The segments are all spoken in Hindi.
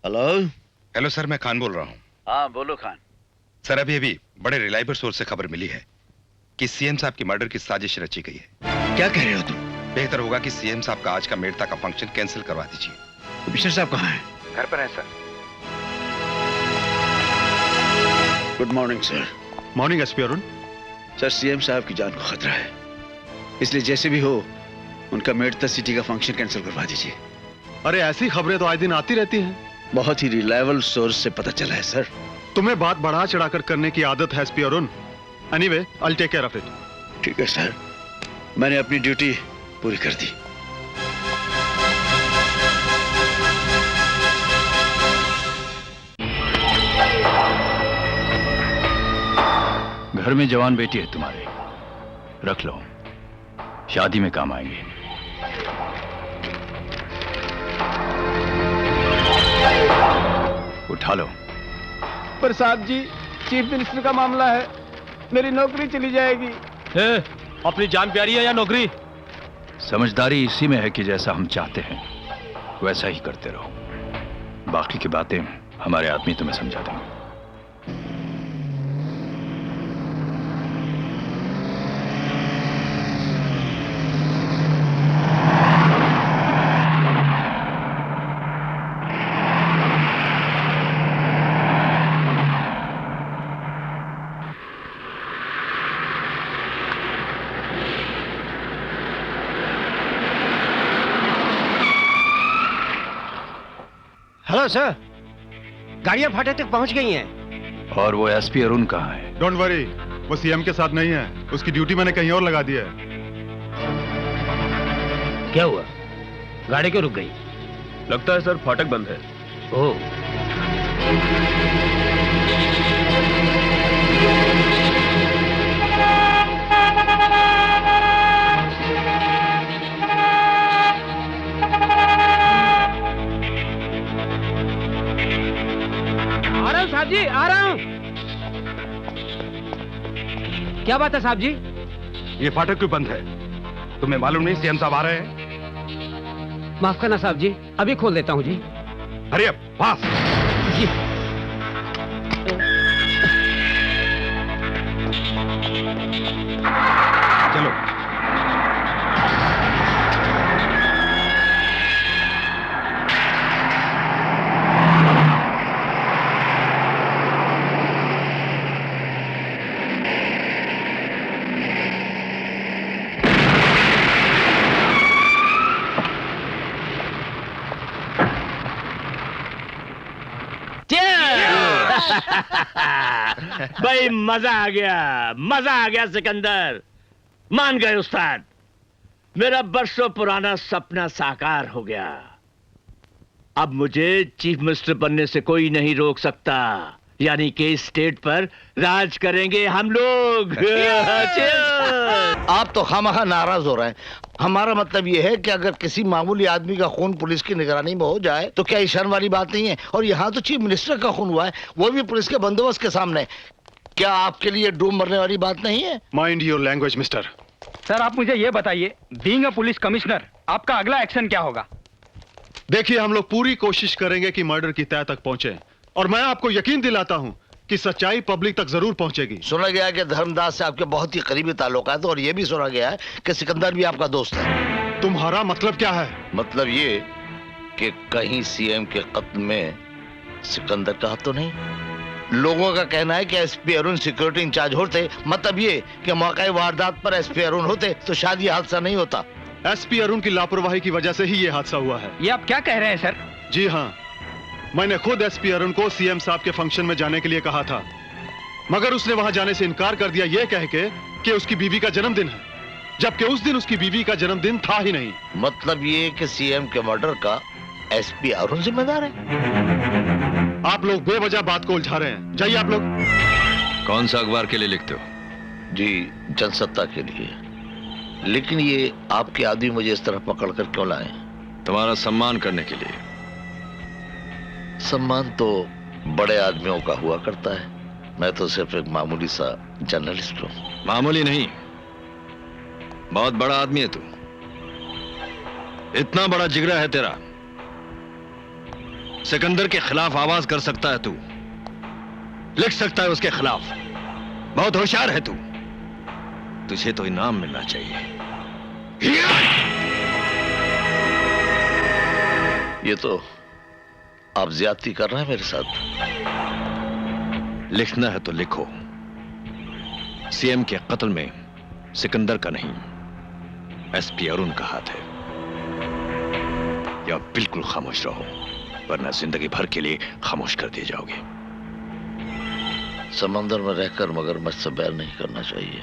हेलो। हेलो सर, मैं खान बोल रहा हूँ। हाँ बोलो खान। सर अभी बड़े रिलायबल सोर्स से खबर मिली है कि सीएम साहब की मर्डर की साजिश रची गई है। क्या कह रहे हो तुम? बेहतर होगा कि सीएम साहब का आज का मेड़ता का फंक्शन कैंसिल करवा दीजिए। कमिश्नर साहब कहाँ हैं? घर पर है sir. Good morning sir. Morning SP Arun. Sir CM साहब की जान को खतरा है, इसलिए जैसे भी हो उनका मेड़ता सिटी का फंक्शन कैंसिल करवा दीजिए। अरे ऐसी खबरें तो आए दिन आती रहती हैं। बहुत ही रिलायबल सोर्स से पता चला है सर। तुम्हें बात बढ़ा चढ़ाकर करने की आदत है SP Arun. Anyway, I will take care of it. ठीक है सर, मैंने अपनी ड्यूटी पूरी कर दी। घर में जवान बेटी है तुम्हारे, रख लो, शादी में काम आएंगे। उठा लो। प्रसाद जी, चीफ मिनिस्टर का मामला है, मेरी नौकरी चली जाएगी। अपनी जान प्यारी है या नौकरी? समझदारी इसी में है कि जैसा हम चाहते हैं वैसा ही करते रहो, बाकी की बातें हमारे आदमी तुम्हें समझा देंगे। हेलो सर, गाड़ियां फाटक तक पहुंच गई हैं। और वो एसपी अरुण कहाँ है? डोंट वरी, वो सीएम के साथ नहीं है, उसकी ड्यूटी मैंने कहीं और लगा दी है। क्या हुआ, गाड़ी क्यों रुक गई? लगता है सर फाटक बंद है। ओह, साहब जी आ रहा हूं। क्या बात है साहब जी? ये फाटक क्यों बंद है? तुम्हें मालूम नहीं सीएम साहब आ रहे हैं? माफ करना साहब जी, अभी खोल देता हूं जी। Hurry up, fast. जी। चलो। भाई मजा आ गया सिकंदर, मान गए उस्ताद। मेरा बरसों पुराना सपना साकार हो गया। अब मुझे चीफ मिनिस्टर बनने से कोई नहीं रोक सकता, यानी कि स्टेट पर राज करेंगे हम लोग। आप तो खामखा नाराज हो रहे हैं। हमारा मतलब यह है कि अगर किसी मामूली आदमी का खून पुलिस की निगरानी में हो जाए तो क्या शर्म वाली बात नहीं है। और यहाँ तो चीफ मिनिस्टर का खून हुआ है, वो भी पुलिस के बंदोबस्त के सामने। क्या आपके लिए डूब मरने वाली बात नहीं है? Mind your language mister. Sir आप मुझे ये बताइए, बीइंग अ पुलिस कमिश्नर आपका अगला एक्शन क्या होगा? देखिए, हम लोग पूरी कोशिश करेंगे कि मर्डर की तह तक पहुंचे, और मैं आपको यकीन दिलाता हूं कि सच्चाई पब्लिक तक जरूर पहुंचेगी। सुना गया है कि धर्मदास से आपके बहुत ही करीबी ताल्लुकात है, और ये भी सुना गया है कि सिकंदर भी आपका दोस्त है। तुम्हारा मतलब क्या है? मतलब ये कि कहीं सीएम के कत्ल में सिकंदर का हाथ तो नहीं? लोगों का कहना है कि एसपी अरुण सिक्योरिटी इंचार्ज होते, मतलब ये कि मौके वारदात पर एसपी अरुण होते तो शायद ये हादसा नहीं होता। एसपी अरुण की लापरवाही की वजह से ही ये हादसा हुआ है। ये आप क्या कह रहे हैं सर? जी हाँ, मैंने खुद एसपी अरुण को सीएम साहब के फंक्शन में जाने के लिए कहा था, मगर उसने वहां जाने से इनकार कर दिया, यह कह के कि उसकी बीवी का जन्मदिन है, जबकि उस दिन उसकी बीवी का जन्मदिन था ही नहीं। मतलब ये कि सीएम के मर्डर का एसपी अरुण जिम्मेदार है। आप लोग बेवजह बात को उलझा रहे हैं। जाइए आप लोग। कौन सा अखबार के लिए लिखते हो? जी, जनसत्ता के लिए। लेकिन ये आपके आदमी मुझे इस तरह पकड़ कर क्यों लाए? तुम्हारा सम्मान करने के लिए। सम्मान तो बड़े आदमियों का हुआ करता है, मैं तो सिर्फ एक मामूली सा जर्नलिस्ट हूँ। मामूली नहीं, बहुत बड़ा आदमी है तू। इतना बड़ा जिगरा है तेरा, सिकंदर के खिलाफ आवाज कर सकता है तू, लिख सकता है उसके खिलाफ। बहुत होशियार है तू, तुझे तो इनाम मिलना चाहिए। ये तो आप ज्यादती कर रहे हैं मेरे साथ। लिखना है तो लिखो, सीएम के कत्ल में सिकंदर का नहीं, एसपी अरुण का हाथ है। या बिल्कुल खामोश रहो, वरना जिंदगी भर के लिए खामोश कर दिए जाओगे। समंदर में रहकर मगरमच्छ से बैर नहीं करना चाहिए।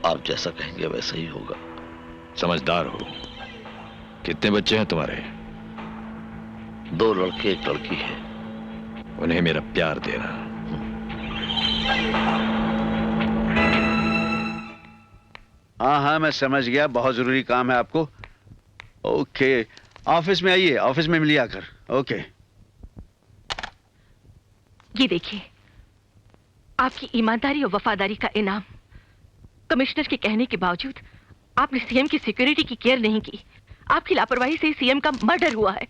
आप जैसा कहेंगे वैसा ही होगा। समझदार हो। कितने बच्चे हैं तुम्हारे? 2 लड़के 1 लड़की है। उन्हें मेरा प्यार देना। हाँ हाँ, मैं समझ गया, बहुत जरूरी काम है आपको। ओके, ऑफिस में आइए, ऑफिस में मिलिए आकर। ओके। ये देखिए, आपकी ईमानदारी और वफादारी का इनाम। कमिश्नर के कहने के बावजूद आपने सीएम की सिक्योरिटी की केयर नहीं की। आपकी लापरवाही से सीएम का मर्डर हुआ है।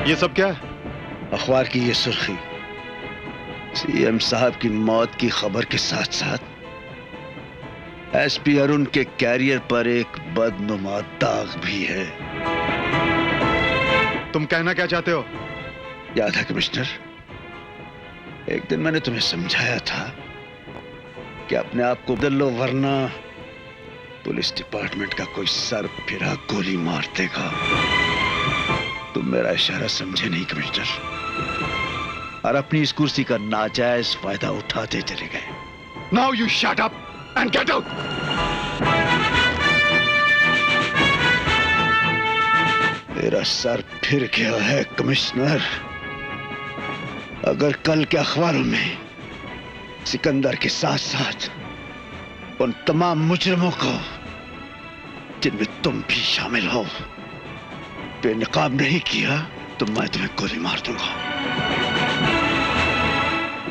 ये सब क्या है? अखबार की ये सुर्खी, सीएम साहब की मौत की खबर के साथ साथ एसपी अरुण के कैरियर पर एक बदनुमा दाग भी है। तुम कहना क्या चाहते हो? याद है कमिश्नर, एक दिन मैंने तुम्हें समझाया था कि अपने आप को बदल लो, वरना पुलिस डिपार्टमेंट का कोई सर फिरा गोली मार देगा। तुम मेरा इशारा समझे नहीं कमिश्नर, और अपनी इस कुर्सी का नाजायज फायदा उठाते चले गए। Now you shut up and get out. मेरा सर फिर गया है कमिश्नर। अगर कल के अखबारों में सिकंदर के साथ साथ उन तमाम मुजरिमों को, जिनमें तुम भी शामिल हो, बेनकाब नहीं किया तो मैं तुम्हें गोली मार दूंगा।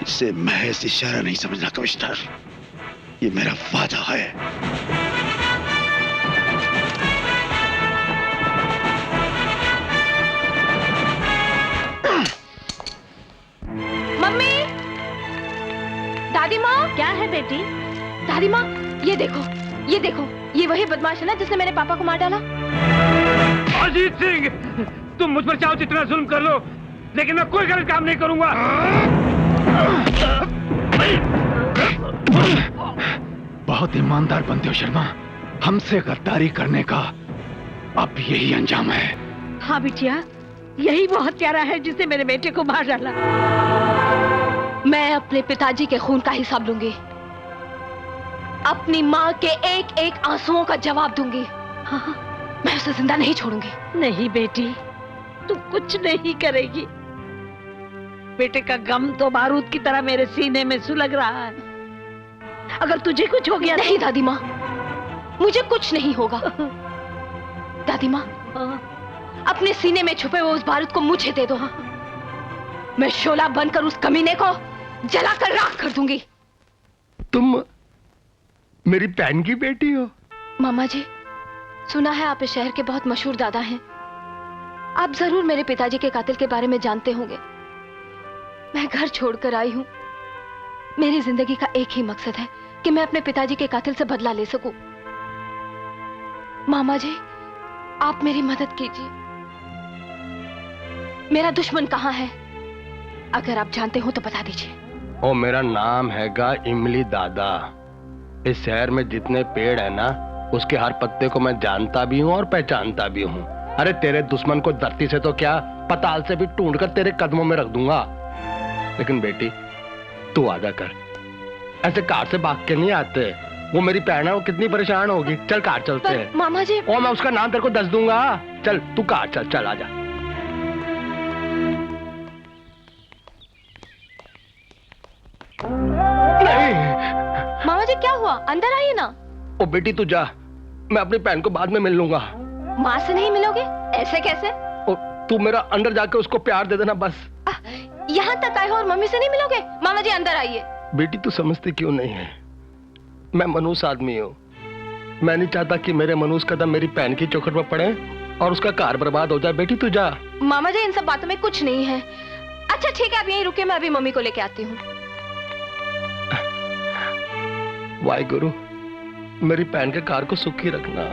इसे महज इशारा नहीं समझना कमिश्नर, ये मेरा वादा है। मम्मी, दादी माँ। क्या है बेटी? दादी माँ, ये देखो, ये देखो, ये वही बदमाश है ना जिसने मेरे पापा को मार डाला। अजीत सिंह, तुम मुझ पर चाहो जितना जुल्म कर लो, लेकिन मैं कोई गलत काम नहीं करूंगा। बहुत ईमानदार बनते हो शर्मा। हमसे गद्दारी करने का अब यही अंजाम है। हाँ बिटिया, यही वो हत्यारा है जिसने मेरे बेटे को मार डाला। मैं अपने पिताजी के खून का हिसाब लूंगी, अपनी माँ के एक एक आंसुओं का जवाब दूंगी। हाँ, मैं उसे जिंदा नहीं छोड़ूंगी। नहीं बेटी, तू कुछ नहीं करेगी। बेटे का गम तो बारूद की तरह मेरे सीने में सुलग रहा है। अगर तुझे कुछ हो गया नहीं दादी माँ, मुझे कुछ नहीं होगा। दादी माँ, अपने सीने में छुपे हुए उस बारूद को मुझे दे दो। मैं शोला बनकर उस कमीने को जलाकर राख कर दूंगी। तुम मेरी बहन की बेटी हो? मामा जी, सुना है आप इस शहर के बहुत मशहूर दादा हैं। आप जरूर मेरे पिताजी के कातिल के बारे में जानते होंगे। मैं घर छोड़कर आई हूं। मेरी जिंदगी का एक ही मकसद है कि मैं अपने पिताजी के कातिल से बदला ले सकूं। मामा जी, आप मेरी मदद कीजिए। मेरा दुश्मन कहां है? अगर आप जानते हो तो बता दीजिए। ओ, मेरा नाम हैगा इमली दादा। इस शहर में जितने पेड़ है ना, उसके हर पत्ते को मैं जानता भी हूँ और पहचानता भी हूँ। अरे तेरे दुश्मन को धरती से तो क्या, पताल से भी ढूंढकर तेरे कदमों में रख दूंगा। लेकिन बेटी, तू वादा कर, ऐसे कार से भाग के नहीं आते। वो मेरी बहन है, वो कितनी परेशान होगी। चल कार चलते हैं। मामा जी, ओ, मैं उसका नाम तेरे को दस दूंगा। चल तू कार चल, चल आजा। नहीं मामा जी क्या हुआ? अंदर आइए ना। ओ बेटी, तू जा, मैं अपनी बहन को बाद में मिल लूंगा। माँ से नहीं मिलोगे? ऐसे कैसे? तू मेरा अंदर जाके उसको प्यार दे देना बस। यहाँ तक आए हो और मम्मी से नहीं मिलोगे? मामा जी अंदर आइए। बेटी तू समझती क्यों नहीं है? मैं मनूस आदमी हूँ। मैं नहीं चाहता कि मेरे मनूस कदम मेरी बहन की चौखट पर पड़े और उसका कार बर्बाद हो जाए। बेटी तू जा। मामा जी इन सब बातों में कुछ नहीं है। अच्छा ठीक है, आप यहीं रुके, मैं अभी मम्मी को लेके आती हूँ। वाहे गुरु, मेरी बहन के कार को सुखी रखना।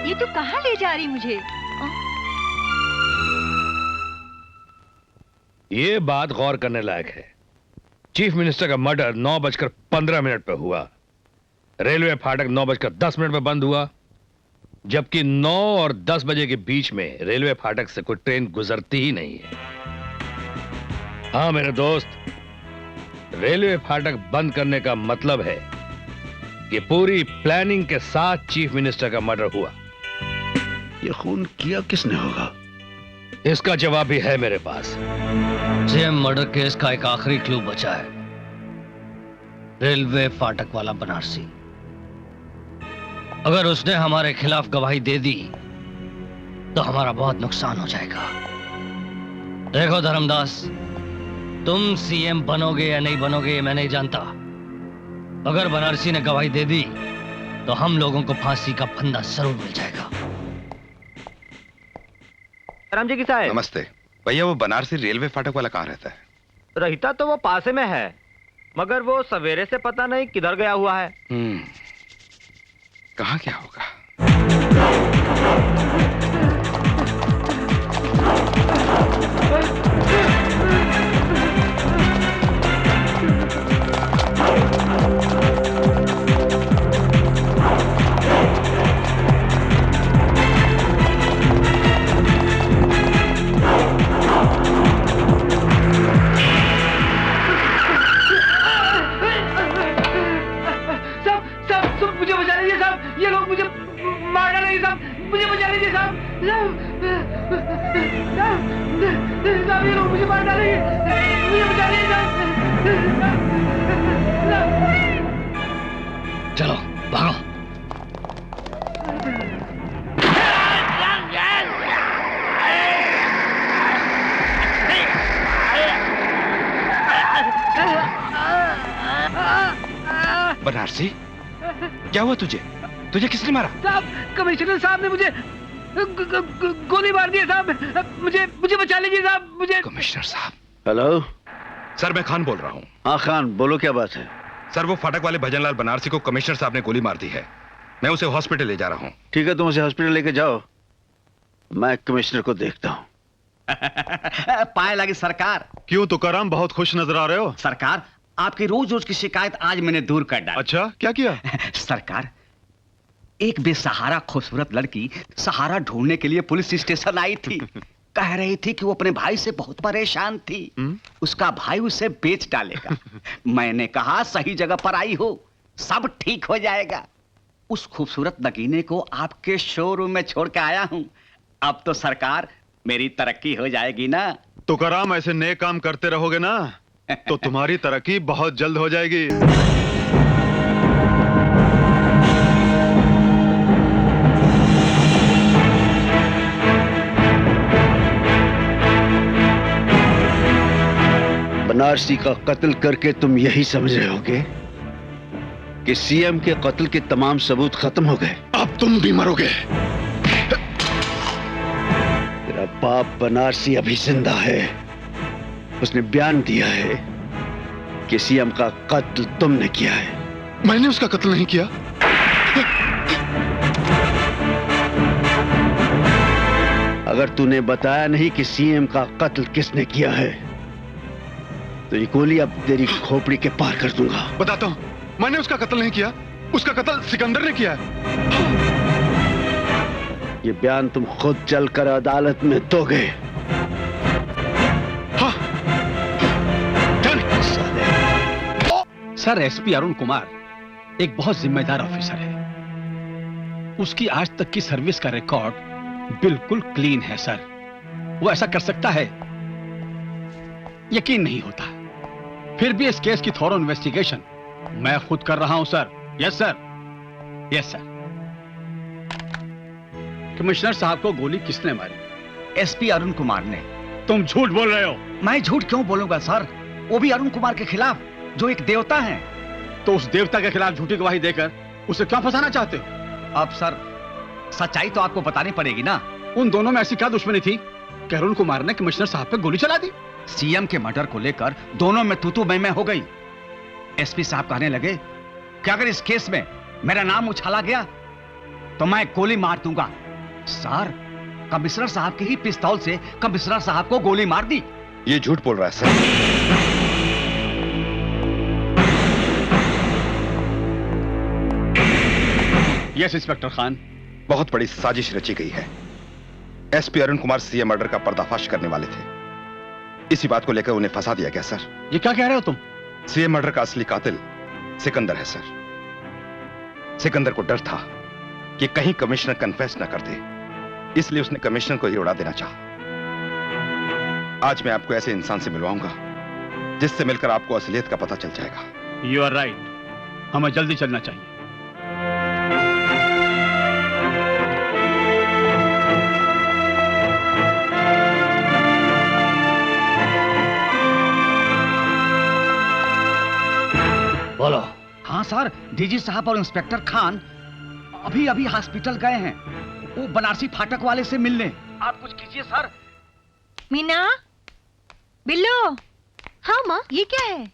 ये तू कहाँ ले जा रही मुझे? ये बात गौर करने लायक है। चीफ मिनिस्टर का मर्डर 9:15 पे हुआ। रेलवे फाटक 9:10 पे बंद हुआ, जबकि 9 और 10 बजे के बीच में रेलवे फाटक से कोई ट्रेन गुजरती ही नहीं है। हाँ मेरे दोस्त, रेलवे फाटक बंद करने का मतलब है कि पूरी प्लानिंग के साथ चीफ मिनिस्टर का मर्डर हुआ। ये खून किया किसने होगा? इसका जवाब भी है मेरे पास। सीएम मर्डर केस का एक आखिरी क्लू बचा है, रेलवे फाटक वाला बनारसी। अगर उसने हमारे खिलाफ गवाही दे दी तो हमारा बहुत नुकसान हो जाएगा। देखो धर्मदास, तुम सीएम बनोगे या नहीं बनोगे ये मैं नहीं जानता। अगर बनारसी ने गवाही दे दी तो हम लोगों को फांसी का फंदा जरूर मिल जाएगा। राम जी की साहब। नमस्ते भैया, वो बनारसी रेलवे फाटक वाला कहाँ रहता है? रहता तो वो पासे में है, मगर वो सवेरे से पता नहीं किधर गया हुआ है। कहाँ क्या होगा? मुझे बचा लीजिए साहब, ये लोग मुझे मार डालेंगे साहब, मुझे बचा लीजिए साहब, साहब ये लोग मुझे मार डालेंगे, मुझे बचा लीजिए साहब। चलो भागो। बनारसी, क्या हुआ तुझे? तुझे किसने मारा? साहब कमिश्नर साहब ने मुझे गोली मार दी साहब, मुझे बचा लीजिए साहब, मुझे। कमिश्नर साहब। हेलो सर, मैं खान बोल रहा हूँ। हाँ खान, बोलो क्या बात है? सर, वो फाटक वाले भजनलाल बनारसी को कमिश्नर साहब ने गोली मार दी है। मैं उसे हॉस्पिटल ले जा रहा हूँ। ठीक है, तुम उसे हॉस्पिटल लेके जाओ, मैं कमिश्नर को देखता हूँ। पाए लगी सरकार। क्यों तुकाराम, बहुत खुश नजर आ रहे हो? सरकार, आपकी रोज रोज की शिकायत आज मैंने दूर कर डाली। अच्छा, क्या किया? सरकार, एक बेसहारा खूबसूरत लड़की सहारा ढूंढने के लिए पुलिस स्टेशन आई थी। कह रही थी कि वो अपने भाई से बहुत परेशान थी। उसका भाई उसे बेच डालेगा। मैंने कहा सही जगह पर आई हो, सब ठीक हो जाएगा। उस खूबसूरत नगीने को आपके शोरूम में छोड़ के आया हूं। अब तो सरकार मेरी तरक्की हो जाएगी ना। तुकाराम, ऐसे नए काम करते रहोगे ना तो तुम्हारी तरक्की बहुत जल्द हो जाएगी। बनारसी का कत्ल करके तुम यही समझ रहे होगे कि सीएम के कत्ल के तमाम सबूत खत्म हो गए। अब तुम भी मरोगे। तेरा बाप बनारसी अभी जिंदा है। उसने बयान दिया है कि सीएम का कत्ल तुमने किया है। मैंने उसका कत्ल नहीं किया। अगर तूने बताया नहीं कि सीएम का कत्ल किसने किया है तो ये गोली अब तेरी खोपड़ी के पार कर दूंगा। बताता हूं, मैंने उसका कत्ल नहीं किया, उसका कत्ल सिकंदर ने किया है। ये बयान तुम खुद चलकर अदालत में दोगे। सर, एसपी अरुण कुमार एक बहुत जिम्मेदार ऑफिसर है। उसकी आज तक की सर्विस का रिकॉर्ड बिल्कुल क्लीन है सर। वो ऐसा कर सकता है, यकीन नहीं होता। फिर भी इस केस की थॉरो इन्वेस्टिगेशन मैं खुद कर रहा हूं sir. Yes sir. Yes sir. Commissioner साहब को गोली किसने मारी? एसपी अरुण कुमार ने। तुम झूठ बोल रहे हो। मैं झूठ क्यों बोलूंगा सर, वो भी अरुण कुमार के खिलाफ, जो एक देवता है। तो उस देवता के खिलाफ झूठी गवाही देकर उसे क्यों फंसाना चाहते हो? अब सर, सच्चाई तो आपको बतानी पड़ेगी ना। उन दोनों में ऐसी क्या दुश्मनी थी कि अरुण कुमार ने कमिश्नर साहब पे गोली चला दी? सीएम के मर्डर को लेकर दोनों में तू मैं हो गई। एसपी साहब कहने लगे कि अगर इस केस में मेरा नाम उछाला गया तो मैं गोली मार दूंगा। सर, कमिश्नर साहब के ही पिस्तौल से कमिश्नर साहब को गोली मार दी। ये झूठ बोल रहा है सर। Yes inspector Khan. बहुत बड़ी साजिश रची गई है। SP Arun Kumar CM murder का पर्दाफाश करने वाले थे। इसी बात को लेकर उन्हें फंसा दिया गया सर। ये क्या कह रहे हो तुम? सीएम मर्डर का असली कातिल सिकंदर है सर। सिकंदर को डर था कि कहीं कमिश्नर कन्फेस न कर दे, इसलिए उसने कमिश्नर को ही उड़ा देना चाहा। आज मैं आपको ऐसे इंसान से मिलवाऊंगा जिससे मिलकर आपको असलियत का पता चल जाएगा। यू आर राइट, हमें जल्दी चलना चाहिए। बोलो। हाँ सर, डीजी साहब और इंस्पेक्टर खान अभी अभी हॉस्पिटल गए हैं, वो बनारसी फाटक वाले से मिलने। आप कुछ कीजिए सर। मीना, बिल्लू। हाँ माँ, ये क्या है?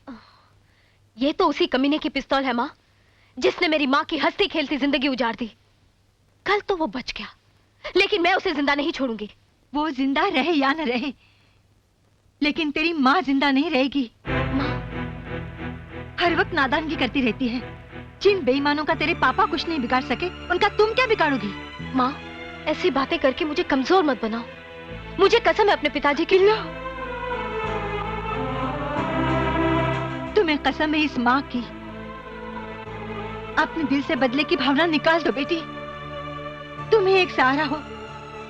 ये तो उसी कमीने की पिस्तौल है माँ, जिसने मेरी माँ की हंसती खेलती जिंदगी उजाड़ दी। कल तो वो बच गया, लेकिन मैं उसे जिंदा नहीं छोड़ूंगी। वो जिंदा रहे या न रहे, लेकिन तेरी माँ जिंदा नहीं रहेगी। माँ हर वक्त नादानगी करती रहती है। जिन बेईमानों का तेरे पापा कुछ नहीं बिगाड़ सके, उनका तुम क्या बिगाड़ोगी? माँ, ऐसी बातें करके मुझे कमजोर मत बनाओ। मुझे कसम है अपने पिताजी की। तुम्हें कसम है इस माँ की। अपने दिल से बदले की भावना निकाल दो बेटी। तुम्हें एक सहारा हो,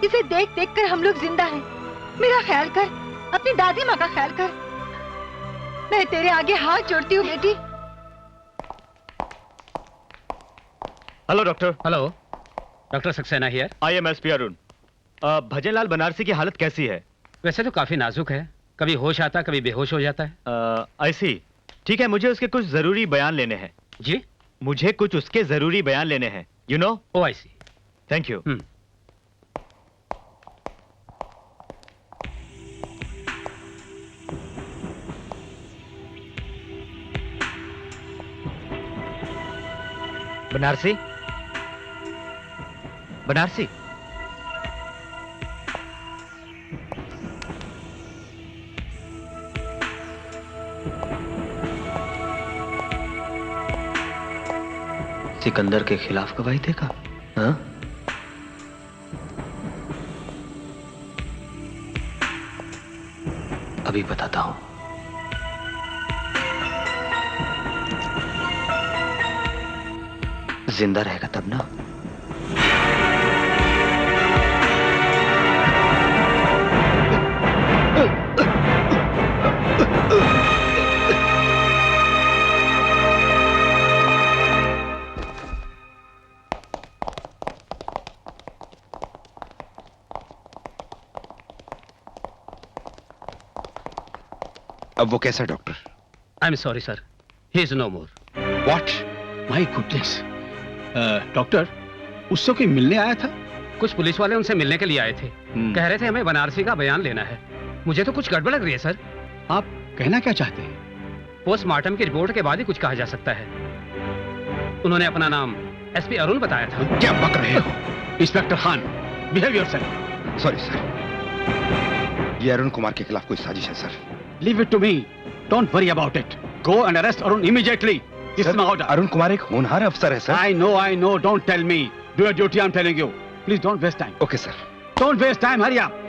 इसे देख देख कर हम लोग जिंदा हैं। मेरा ख्याल कर, अपनी दादी माँ का ख्याल कर। मैं तेरे आगे हाथ जोड़ती हूँ बेटी। Hello doctor. Hello, doctor Saxena here. I am SP Arun. Bhajanlal Banarasi की हालत कैसी है? वैसे तो काफी नाजुक है, कभी होश आता कभी बेहोश हो जाता है। ऐसी ठीक है, मुझे उसके कुछ जरूरी बयान लेने हैं। जी? मुझे कुछ उसके जरूरी बयान लेने हैं। You know? Oh I see. Thank you. Banarasi, Banarasi. Sikandar के खिलाफ गवाही देगा? हाँ? अभी बताता हूं। जिंदा रहेगा तब ना। अब वो कैसा doctor? I am sorry sir, he is no more. What? My goodness. Doctor, उससे कोई मिलने आया था? कुछ पुलिस वाले उनसे मिलने के लिए आए थे। कह रहे थे हमें बनारसी का बयान लेना है। मुझे तो कुछ गड़बड़ लग रही है सर। आप कहना क्या चाहते हैं? पोस्टमार्टम की रिपोर्ट के बाद ही कुछ कहा जा सकता है। उन्होंने अपना नाम एसपी अरुण बताया था। क्या बक रहे हो? Inspector Khan, behave yourself. Sorry sir, ये अरुण कुमार के खिलाफ कोई साजिश है sir. Leave it to me, don't worry about it. Go and arrest Arun immediately. Arun Kumar एक होनहार अफसर है sir. I know, don't tell me. Do your duty, I'm telling you. Please don't waste time. Okay, sir. Don't waste time, hurry up.